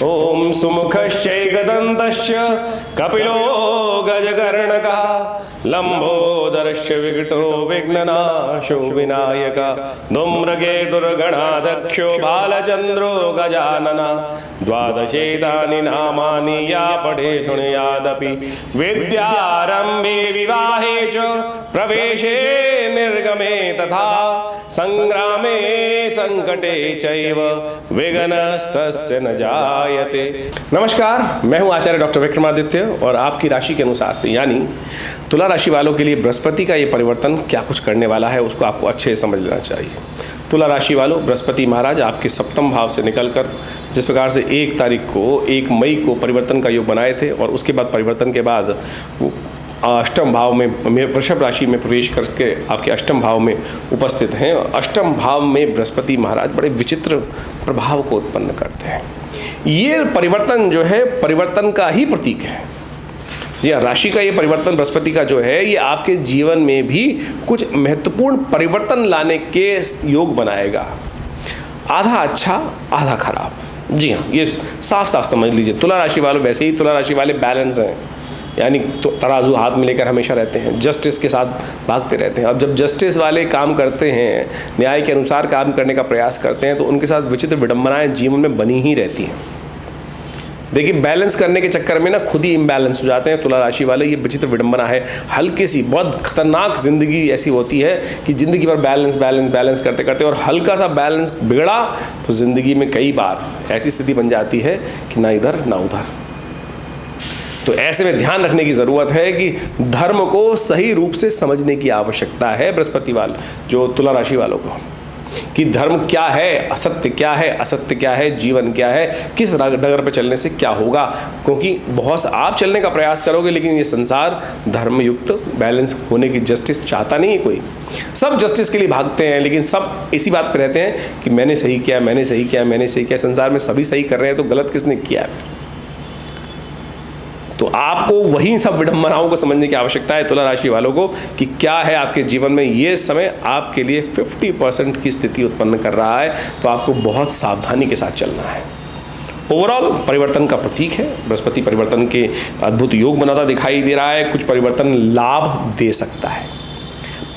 ओम सुमुखश्चैकदन्तश्च कपिलो गजकर्णकः लंबोदरस्य विकटो विघ्ननाशो विनायकः धूम्रकेतुर्गणाध्यक्षो बालचन्द्रो गजाननः द्वादशेतानि नामानि या पठे शृणुयादपि विद्यारम्भे विवाहे च प्रवेशे निर्गमे तथा संग्रामे संकटे चैव विघ्नस्तस्य न जायते। नमस्कार, मैं हूं आचार्य डॉक्टर विक्रमादित्य और आपकी राशि के अनुसार से यानी तुला राशि वालों के लिए बृहस्पति का ये परिवर्तन क्या कुछ करने वाला है उसको आपको अच्छे से समझ लेना चाहिए। तुला राशि वालों, बृहस्पति महाराज आपके सप्तम भाव से निकलकर जिस प्रकार से 1 मई को परिवर्तन का योग बनाए थे और उसके बाद परिवर्तन के बाद अष्टम भाव में वृषभ राशि में प्रवेश करके आपके अष्टम भाव में उपस्थित हैं। अष्टम भाव में बृहस्पति महाराज बड़े विचित्र प्रभाव को उत्पन्न करते हैं। ये परिवर्तन जो है परिवर्तन का ही प्रतीक है। जी हाँ, राशि का ये परिवर्तन बृहस्पति का जो है ये आपके जीवन में भी कुछ महत्वपूर्ण परिवर्तन लाने के योग बनाएगा। आधा अच्छा आधा खराब। जी हाँ, ये साफ साफ समझ लीजिए। तुला राशि वालों, वैसे ही तुला राशि वाले बैलेंस हैं, यानी तो तराजू हाथ में लेकर हमेशा रहते हैं, जस्टिस के साथ भागते रहते हैं। अब जब जस्टिस वाले काम करते हैं, न्याय के अनुसार काम करने का प्रयास करते हैं, तो उनके साथ विचित्र विडंबनाएं जीवन में बनी ही रहती हैं। देखिए, बैलेंस करने के चक्कर में ना खुद ही इम्बैलेंस हो जाते हैं तुला राशि वाले। ये विचित्र विडंबना है, हल्की सी बहुत खतरनाक जिंदगी ऐसी होती है कि जिंदगी भर बैलेंस बैलेंस बैलेंस करते करते और हल्का सा बैलेंस बिगड़ा तो जिंदगी में कई बार ऐसी स्थिति बन जाती है कि ना इधर ना उधर। तो ऐसे में ध्यान रखने की ज़रूरत है कि धर्म को सही रूप से समझने की आवश्यकता है बृहस्पति वाले जो तुला राशि वालों को, कि धर्म क्या है, असत्य क्या है, असत्य क्या है, जीवन क्या है, किस डगर पर चलने से क्या होगा। क्योंकि बहुत आप चलने का प्रयास करोगे लेकिन ये संसार धर्मयुक्त बैलेंस होने की जस्टिस चाहता नहीं है कोई। सब जस्टिस के लिए भागते हैं लेकिन सब इसी बात पे रहते हैं कि मैंने सही किया, मैंने सही किया, मैंने सही किया। संसार में सभी सही कर रहे हैं तो गलत किसने किया है? तो आपको वही सब विडंबनाओं को समझने की आवश्यकता है तुला राशि वालों को कि क्या है आपके जीवन में ये समय आपके लिए 50% की स्थिति उत्पन्न कर रहा है। तो आपको बहुत सावधानी के साथ चलना है। ओवरऑल परिवर्तन का प्रतीक है बृहस्पति। परिवर्तन के अद्भुत योग बनाता दिखाई दे रहा है। कुछ परिवर्तन लाभ दे सकता है।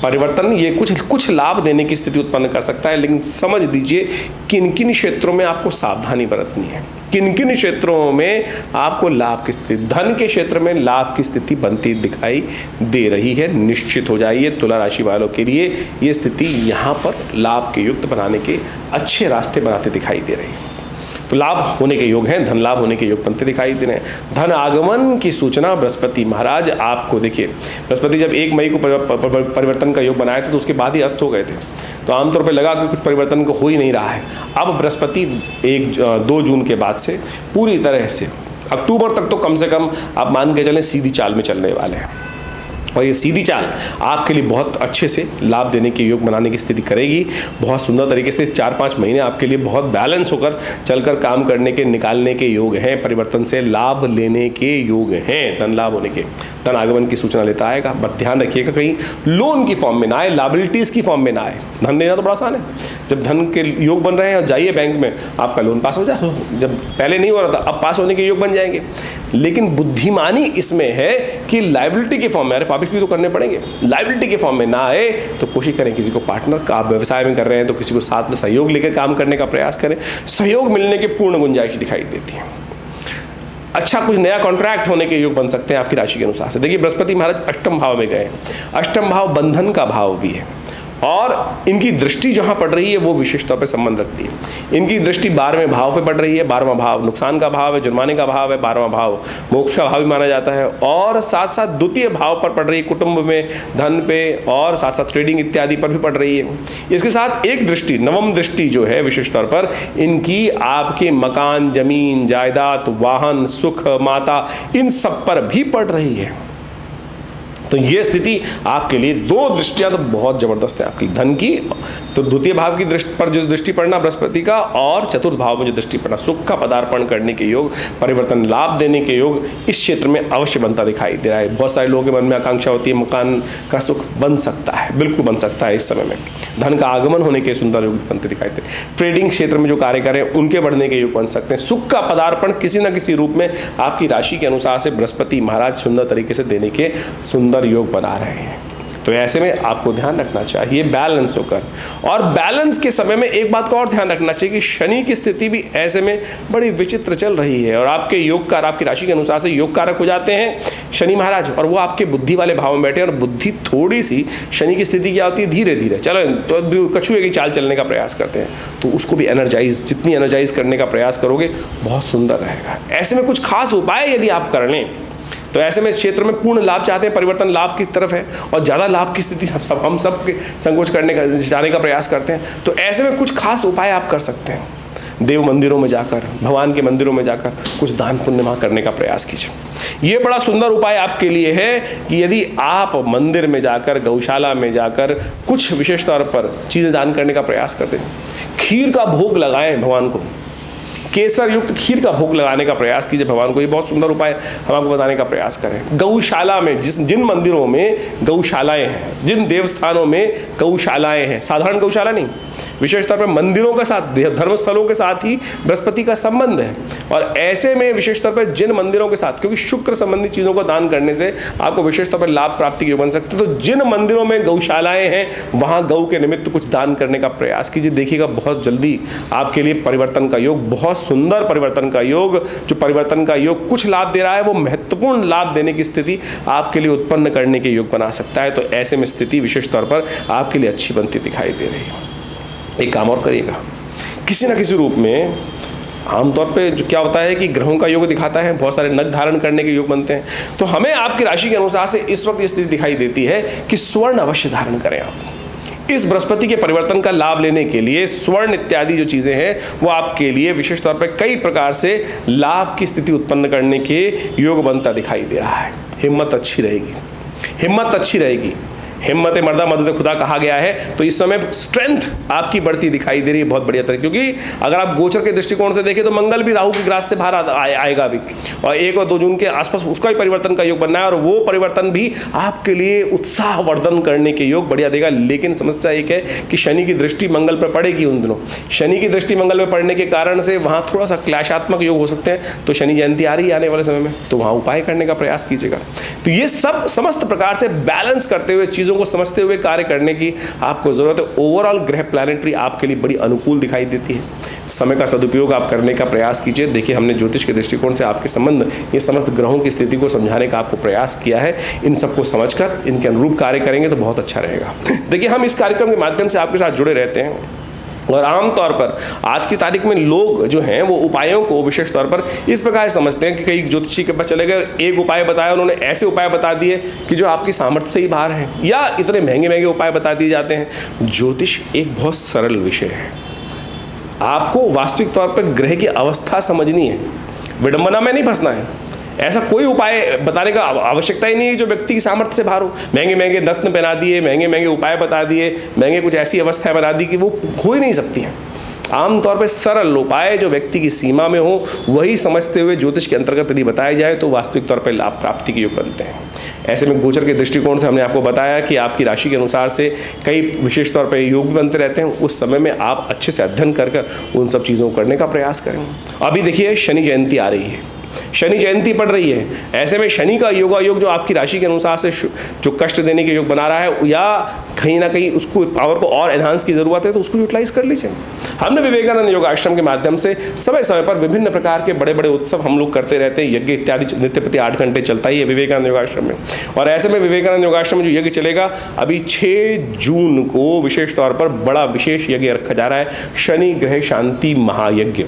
परिवर्तन ये कुछ लाभ देने की स्थिति उत्पन्न कर सकता है, लेकिन समझ लीजिए किन किन क्षेत्रों में आपको सावधानी बरतनी है, किन किन क्षेत्रों में आपको लाभ की स्थिति, धन के क्षेत्र में लाभ की स्थिति बनती दिखाई दे रही है। निश्चित हो जाइए तुला राशि वालों के लिए ये स्थिति यहाँ पर लाभ के युक्त बनाने के अच्छे रास्ते बनाते दिखाई दे रही है। तो लाभ होने के योग हैं, धन लाभ होने के योग बनते दिखाई दे रहे हैं। धन आगमन की सूचना बृहस्पति महाराज आपको, देखिए बृहस्पति जब 1 मई को परिवर्तन का योग बनाए थे तो उसके बाद ही अस्त हो गए थे। तो आमतौर पर लगा कि कुछ परिवर्तन को हो ही नहीं रहा है। अब बृहस्पति 2 जून के बाद से पूरी तरह से अक्टूबर तक तो कम से कम आप मान के चलें सीधी चाल में चलने वाले हैं। और ये सीधी चाल आपके लिए बहुत अच्छे से लाभ देने के योग बनाने की स्थिति करेगी। बहुत सुंदर तरीके से 4-5 महीने आपके लिए बहुत बैलेंस होकर चलकर काम करने के निकालने के योग हैं। परिवर्तन से लाभ लेने के योग हैं, धन लाभ होने के, धन आगमन की सूचना लेता आएगा। बट ध्यान रखिएगा कहीं लोन की फॉर्म में ना आए, लायबिलिटीज़ की फॉर्म में ना आए। धन लेना तो बड़ा आसान है, जब धन के योग बन रहे हैं जाइए बैंक में, आपका लोन पास हो जाए। जब पहले नहीं हो रहा था अब पास होने के योग बन जाएंगे। लेकिन बुद्धिमानी इसमें है कि लायबिलिटी के फॉर्म में, अरे वापिस भी तो करने पड़ेंगे, लायबिलिटी के फॉर्म में ना आए तो कोशिश करें किसी को पार्टनर का, आप व्यवसाय में कर रहे हैं तो किसी को साथ में सहयोग लेकर काम करने का प्रयास करें। सहयोग मिलने की पूर्ण गुंजाइश दिखाई देती है। अच्छा कुछ नया कॉन्ट्रैक्ट होने के योग बन सकते हैं आपकी राशि के अनुसार से। देखिए बृहस्पति महाराज अष्टम भाव में गए। अष्टम भाव बंधन का भाव भी है और इनकी दृष्टि जहाँ पड़ रही है वो विशेष तौर पे संबंध रखती है। इनकी दृष्टि 12वें भाव पे पड़ रही है। 12वां भाव नुकसान का भाव है, जुर्माने का भाव है। 12वां भाव मोक्ष का भाव भी माना जाता है और साथ साथ द्वितीय भाव पर पड़ रही है, कुटुंब में, धन पे और साथ साथ ट्रेडिंग इत्यादि पर भी पड़ रही है। इसके साथ एक दृष्टि, नवम दृष्टि जो है विशेष तौर पर इनकी आपके मकान, जमीन, जायदाद, वाहन, सुख, माता, इन सब पर भी पड़ रही है। तो ये स्थिति आपके लिए दो दृष्टियां तो बहुत जबरदस्त है आपकी, धन की तो द्वितीय भाव की दृष्टि पर जो दृष्टि पड़ना बृहस्पति का, और चतुर्थ भाव में जो दृष्टि पड़ना सुख का पदार्पण करने के योग, परिवर्तन लाभ देने के योग इस क्षेत्र में अवश्य बनता दिखाई दे रहा है। बहुत सारे लोगों के मन में आकांक्षा होती है मकान का सुख बन सकता है, बिल्कुल बन सकता है। इस समय में धन का आगमन होने के सुंदर योग बनते दिखाई दे। ट्रेडिंग क्षेत्र में जो कार्य करें उनके बढ़ने के योग बन सकते हैं। सुख का पदार्पण किसी न किसी रूप में आपकी राशि के अनुसार से बृहस्पति महाराज सुंदर तरीके से देने के सुंदर योग बना रहे हैं। तो ऐसे में आपको ध्यान रखना चाहिए बैलेंस होकर, और बैलेंस के समय में एक बात का और ध्यान रखना चाहिए कि शनि की स्थिति भी ऐसे में बड़ी विचित्र चल रही है, और आपके योग कारक आपकी राशि के अनुसार से योग कारक हो जाते हैं शनि महाराज, और वो आपके बुद्धि वाले भाव में बैठे हैं। और बुद्धि थोड़ी सी शनि की स्थिति क्या होती है, धीरे धीरे चलो तो कछुए की चाल चलने का प्रयास करते हैं, तो उसको भी एनर्जाइज जितनी एनर्जाइज करने का प्रयास करोगे बहुत सुंदर रहेगा। ऐसे में कुछ खास उपाय यदि आप कर लें तो ऐसे में इस क्षेत्र में पूर्ण लाभ चाहते हैं, परिवर्तन लाभ की तरफ है और ज़्यादा लाभ की स्थिति हम सब संकोच करने का जाने का प्रयास करते हैं। तो ऐसे में कुछ खास उपाय आप कर सकते हैं। देव मंदिरों में जाकर, भगवान के मंदिरों में जाकर कुछ दान पुण्य वहाँ करने का प्रयास कीजिए। ये बड़ा सुंदर उपाय आपके लिए है कि यदि आप मंदिर में जाकर, गौशाला में जाकर कुछ विशेष तौर पर चीज़ें दान करने का प्रयास करते हैं, खीर का भोग लगाएं भगवान को, केसर युक्त खीर का भोग लगाने का प्रयास कीजिए भगवान को। ये बहुत सुंदर उपाय हम आपको बताने का प्रयास करें। गौशाला में जिन मंदिरों में गौशालाएं हैं, जिन देवस्थानों में गौशालाएं हैं, साधारण गौशाला नहीं, विशेष तौर पर मंदिरों के साथ, धर्मस्थलों के साथ ही बृहस्पति का संबंध है। और ऐसे में विशेष तौर पर जिन मंदिरों के साथ, क्योंकि शुक्र संबंधी चीज़ों को दान करने से आपको विशेष तौर पर लाभ प्राप्ति के योग बन सकते हैं, तो जिन मंदिरों में गौशालाएं हैं वहाँ गौ के निमित्त कुछ दान करने का प्रयास कीजिए। देखिएगा बहुत जल्दी आपके लिए परिवर्तन का योग, बहुत सुंदर परिवर्तन का योग, जो परिवर्तन का योग कुछ लाभ दे रहा है वो महत्वपूर्ण लाभ देने की स्थिति आपके लिए उत्पन्न करने के योग बना सकता है। तो ऐसे में स्थिति विशेष तौर पर आपके लिए अच्छी बनती दिखाई दे रही है। एक काम और करिएगा, किसी न किसी रूप में आमतौर पे जो क्या होता है कि ग्रहों का योग दिखाता है, बहुत सारे नग धारण करने के योग बनते हैं, तो हमें आपकी राशि के अनुसार से इस वक्त ये स्थिति दिखाई देती है कि स्वर्ण अवश्य धारण करें आप। इस बृहस्पति के परिवर्तन का लाभ लेने के लिए स्वर्ण इत्यादि जो चीज़ें हैं वो आपके लिए विशेष तौर पर कई प्रकार से लाभ की स्थिति उत्पन्न करने के योग बनता दिखाई दे रहा है। हिम्मत अच्छी रहेगी, हिम्मत अच्छी रहेगी। हिम्मत मर्दा मदद खुदा कहा गया है। तो इस समय स्ट्रेंथ आपकी बढ़ती दिखाई दे रही है बहुत बढ़िया तरह, क्योंकि अगर आप गोचर के दृष्टिकोण से देखें तो मंगल भी राहु की ग्रास से बाहर आएगा अभी, और 1 और 2 जून के आसपास उसका भी परिवर्तन का योग बनना है, और वो परिवर्तन भी आपके लिए उत्साह वर्धन करने के योग बढ़िया देगा। लेकिन समस्या एक है कि शनि की दृष्टि मंगल पर पड़ेगी उन दिनों। शनि की दृष्टि मंगल में पड़ने के कारण से वहाँ थोड़ा सा क्लैशात्मक योग हो सकते हैं। तो शनि जयंती आ रही है आने वाले समय में, तो वहाँ उपाय करने का प्रयास कीजिएगा। तो ये सब समस्त प्रकार से बैलेंस करते हुए, चीज़ों को समझते हुए कार्य करने की आपको जरूरत है। ओवरऑल ग्रह प्लैनेटरी आपके लिए बड़ी अनुकूल दिखाई देती है। समय का सदुपयोग आप करने का प्रयास कीजिए। देखिए, हमने ज्योतिष के दृष्टिकोण से आपके संबंध, ये समस्त ग्रहों की स्थिति को समझाने का आपको प्रयास किया है। इन सबको समझकर इनके अनुरूप कार्य करेंगे तो बहुत अच्छा रहेगा। देखिए, हम इस कार्यक्रम के माध्यम से आपके साथ जुड़े रहते हैं, और आमतौर पर आज की तारीख में लोग जो हैं वो उपायों को विशेष तौर पर इस प्रकार समझते हैं कि कई ज्योतिषी के पास चले गए, एक उपाय बताया, उन्होंने ऐसे उपाय बता दिए कि जो आपकी सामर्थ्य से ही बाहर है, या इतने महंगे महंगे उपाय बता दिए जाते हैं। ज्योतिष एक बहुत सरल विषय है। आपको वास्तविक तौर पर ग्रह की अवस्था समझनी है, विडंबना में नहीं फंसना है। ऐसा कोई उपाय बताने का आवश्यकता ही नहीं है जो व्यक्ति की सामर्थ्य से बाहर हो। महंगे महंगे रत्न पहना दिए, महंगे महंगे उपाय बता दिए, महंगे कुछ ऐसी अवस्थाएं बना दी कि वो हो ही नहीं सकती हैं। आमतौर पर सरल उपाय जो व्यक्ति की सीमा में हो वही समझते हुए ज्योतिष के अंतर्गत यदि बताए जाए तो वास्तविक तौर पर लाभ प्राप्ति के योग बनते हैं। ऐसे में गोचर के दृष्टिकोण से हमने आपको बताया कि आपकी राशि के अनुसार से कई विशेष तौर पर योग भी बनते रहते हैं। उस समय में आप अच्छे से अध्ययन कर उन सब चीज़ों को करने का प्रयास करें। अभी देखिए, शनि जयंती आ रही है, शनि जयंती पड़ रही है। ऐसे में शनि का योगा योग जो आपकी राशि के अनुसार से जो कष्ट देने के योग बना रहा है, या कहीं ना कहीं उसको पावर को और एनहांस की जरूरत है, तो उसको यूटिलाइज कर लीजिए। हमने विवेकानंद योगाश्रम के माध्यम से समय समय पर विभिन्न प्रकार के बड़े बड़े उत्सव हम लोग करते रहते हैं। यज्ञ इत्यादि नित्य प्रति 8 घंटे चलता ही है विवेकानंद योगाश्रम में। और ऐसे में विवेकानंद योगाश्रम में जो यज्ञ चलेगा, अभी 6 जून को विशेष तौर पर बड़ा विशेष यज्ञ रखा जा रहा है, शनि ग्रह शांति महायज्ञ।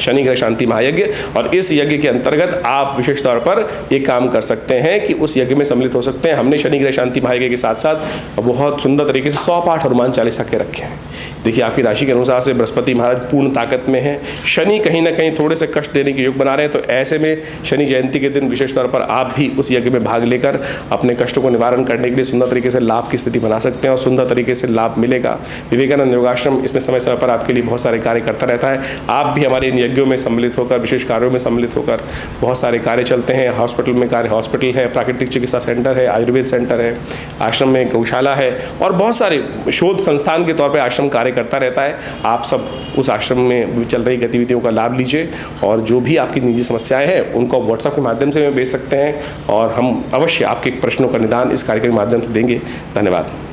शनि ग्रह शांति महायज्ञ। और इस यज्ञ के अंतर्गत आप विशेष तौर पर एक काम कर सकते हैं कि उस यज्ञ में सम्मिलित हो सकते हैं। हमने शनि ग्रह शांति महायज्ञ के साथ साथ बहुत सुंदर तरीके से 100 पाठ हनुमान चालीसा के रखे हैं। देखिए, आपकी राशि के अनुसार से बृहस्पति महाराज पूर्ण ताकत में है, शनि कहीं ना कहीं थोड़े से कष्ट देने के योग बना रहे हैं। तो ऐसे में शनि जयंती के दिन विशेष तौर पर आप भी उस यज्ञ में भाग लेकर अपने कष्टों को निवारण करने के लिए सुंदर तरीके से लाभ की स्थिति बना सकते हैं और सुंदर तरीके से लाभ मिलेगा। विवेकानंद योगाश्रम इसमें समय समय पर आपके लिए बहुत सारे कार्य करता रहता है। आप भी हमारे इन यज्ञों में सम्मिलित होकर, विशेष कार्यों में सम्मिलित होकर, बहुत सारे कार्य चलते हैं। हॉस्पिटल में कार्य, हॉस्पिटल है, प्राकृतिक चिकित्सा सेंटर है, आयुर्वेद सेंटर है, आश्रम में गौशाला है और बहुत सारे शोध संस्थान के तौर पर आश्रम कार्य करता रहता है। आप सब उस आश्रम में चल रही गतिविधियों का लाभ लीजिए और जो भी आपकी निजी समस्याएं हैं उनको व्हाट्सएप के माध्यम से भेज सकते हैं और हम अवश्य आपके प्रश्नों का निदान इस कार्यक्रम के माध्यम से देंगे। धन्यवाद।